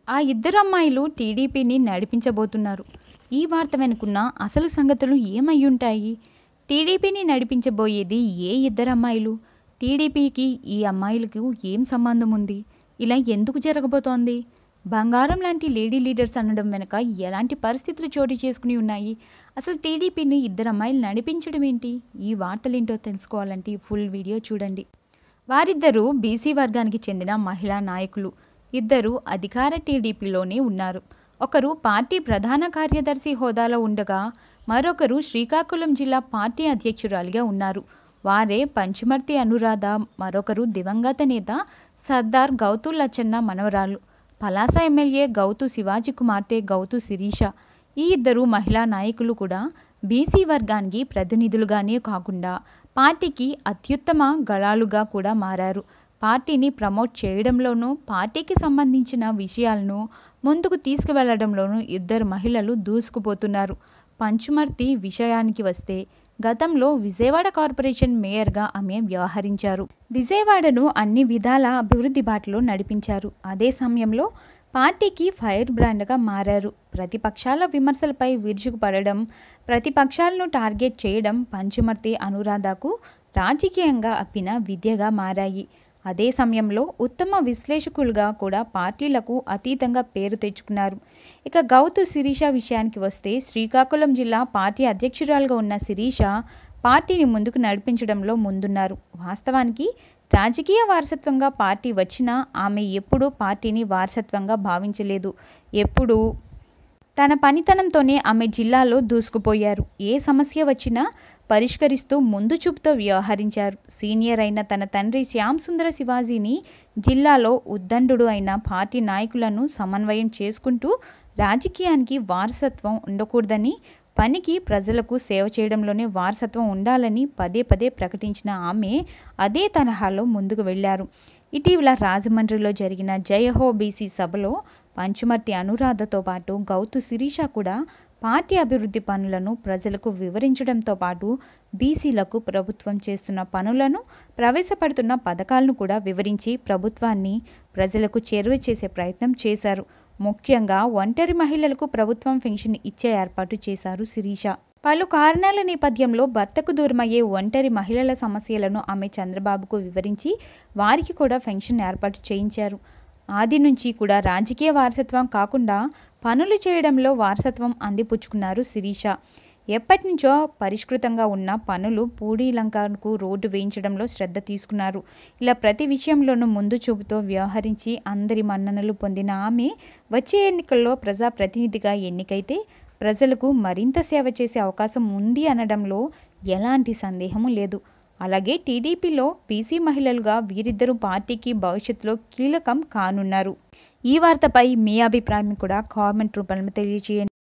ఆ ఇద్దరు అమ్మాయిలు టీడీపీని నడిపించబోతున్నారు. ఈ వార్త వెనుకున్న అసలు సంగతులు ఏమయ్యుంటాయి? టీడీపీని నడిపించబోయేది ఏ ఇద్దరు అమ్మాయిలు? టీడీపీకి ఈ అమ్మాయిలకు ఏం సంబంధం ఉంది? ఇలా ఎందుకు జరగబోతోంది? బంగారం లాంటి లేడీ లీడర్స్ అనడం వెనుక ఎలాంటి పరిస్థితులు చోటు చేసుకుని ఉన్నాయి? అసలు టీడీపీని ఇద్దరు అమ్మాయిలు నడిపించడం ఏంటి? ఈ వార్తలేంటో తెలుసుకోవాలంటే ఫుల్ వీడియో చూడండి. వారిద్దరూ బీసీ వర్గానికి చెందిన మహిళా నాయకులు. ఇద్దరు అధికార టీడీపీలోనే ఉన్నారు. ఒకరు పార్టీ ప్రధాన కార్యదర్శి హోదాలో ఉండగా మరొకరు శ్రీకాకుళం జిల్లా పార్టీ అధ్యక్షురాలిగా ఉన్నారు. వారే పంచుమర్తి అనురాధ, మరొకరు దివంగత నేత సర్దార్ గౌతు లచ్చన్న మనవరాలు, పలాస ఎమ్మెల్యే గౌతు శివాజీ కుమార్తె గౌతు శిరీష. ఈ ఇద్దరు మహిళా నాయకులు కూడా బీసీ వర్గానికి ప్రతినిధులుగానే కాకుండా పార్టీకి అత్యుత్తమ గళాలుగా కూడా మారారు. పార్టీని ప్రమోట్ చేయడంలోనూ, పార్టీకి సంబంధించిన విషయాలను ముందుకు తీసుకువెళ్లడంలోనూ ఇద్దరు మహిళలు దూసుకుపోతున్నారు. పంచుమర్తి విషయానికి వస్తే గతంలో విజయవాడ కార్పొరేషన్ మేయర్గా ఆమె వ్యవహరించారు. విజయవాడను అన్ని విధాల అభివృద్ధి బాటలో నడిపించారు. అదే సమయంలో పార్టీకి ఫైర్ బ్రాండ్గా మారారు. ప్రతిపక్షాల విమర్శలపై విరుచుకుపడడం, ప్రతిపక్షాలను టార్గెట్ చేయడం పంచుమర్తి అనురాధకు రాజకీయంగా అప్పిన విద్యగా మారాయి. అదే సమయంలో ఉత్తమ విశ్లేషకులుగా కూడా పార్టీలకు అతీతంగా పేరు తెచ్చుకున్నారు. ఇక గౌతు శిరీష విషయానికి వస్తే శ్రీకాకుళం జిల్లా పార్టీ అధ్యక్షురాలుగా ఉన్న శిరీష పార్టీని ముందుకు నడిపించడంలో ముందున్నారు. వాస్తవానికి రాజకీయ వారసత్వంగా పార్టీ వచ్చినా ఆమె ఎప్పుడూ పార్టీని వారసత్వంగా భావించలేదు. ఎప్పుడూ తన పనితనంతోనే ఆమె జిల్లాలో దూసుకుపోయారు. ఏ సమస్య వచ్చినా పరిష్కరిస్తూ ముందు చూపుతో వ్యవహరించారు. సీనియర్ అయిన తన తండ్రి శ్యామ్ సుందర శివాజీని జిల్లాలో ఉద్దండుడు అయిన పార్టీ నాయకులను సమన్వయం చేసుకుంటూ రాజకీయానికి వారసత్వం ఉండకూడదని, పనికి ప్రజలకు సేవ చేయడంలోనే వారసత్వం ఉండాలని పదే పదే ప్రకటించిన ఆమె అదే తరహాలో ముందుకు వెళ్లారు. ఇటీవల రాజమండ్రిలో జరిగిన జయహో బీసీ సభలో పంచుమర్తి అనురాధతో పాటు గౌతు శిరీష కూడా పార్టీ అభివృద్ధి పనులను ప్రజలకు వివరించడంతో పాటు బీసీలకు ప్రభుత్వం చేస్తున్న పనులను, ప్రవేశపెడుతున్న పథకాలను కూడా వివరించి ప్రభుత్వాన్ని ప్రజలకు చేరువ చేసే ప్రయత్నం చేశారు. ముఖ్యంగా ఒంటరి మహిళలకు ప్రభుత్వం పెన్షన్ ఇచ్చే ఏర్పాటు చేశారు శిరీష. పలు కారణాల నేపథ్యంలో భర్తకు దూరమయ్యే ఒంటరి మహిళల సమస్యలను ఆమె చంద్రబాబుకు వివరించి వారికి కూడా పెన్షన్ ఏర్పాటు చేయించారు. ఆది నుంచి కూడా రాజకీయ వారసత్వం కాకుండా పనులు చేయడంలో వారసత్వం అందిపుచ్చుకున్నారు శిరీష. ఎప్పటి నుంచో పరిష్కృతంగా ఉన్న పనులు పూడీలంకకు రోడ్డు వేయించడంలో శ్రద్ధ తీసుకున్నారు. ఇలా ప్రతి విషయంలోనూ ముందు చూపుతో వ్యవహరించి అందరి మన్ననలు పొందిన ఆమె వచ్చే ఎన్నికల్లో ప్రజాప్రతినిధిగా ఎన్నికైతే ప్రజలకు మరింత సేవ చేసే అవకాశం ఉంది అనడంలో ఎలాంటి సందేహము లేదు. అలాగే టీడీపీలో బీసీ మహిళలుగా వీరిద్దరూ పార్టీకి భవిష్యత్తులో కీలకం కానున్నారు. ఈ వార్తపై మీ అభిప్రాయం కూడా కామెంట్ రూపంలో తెలియజేయండి.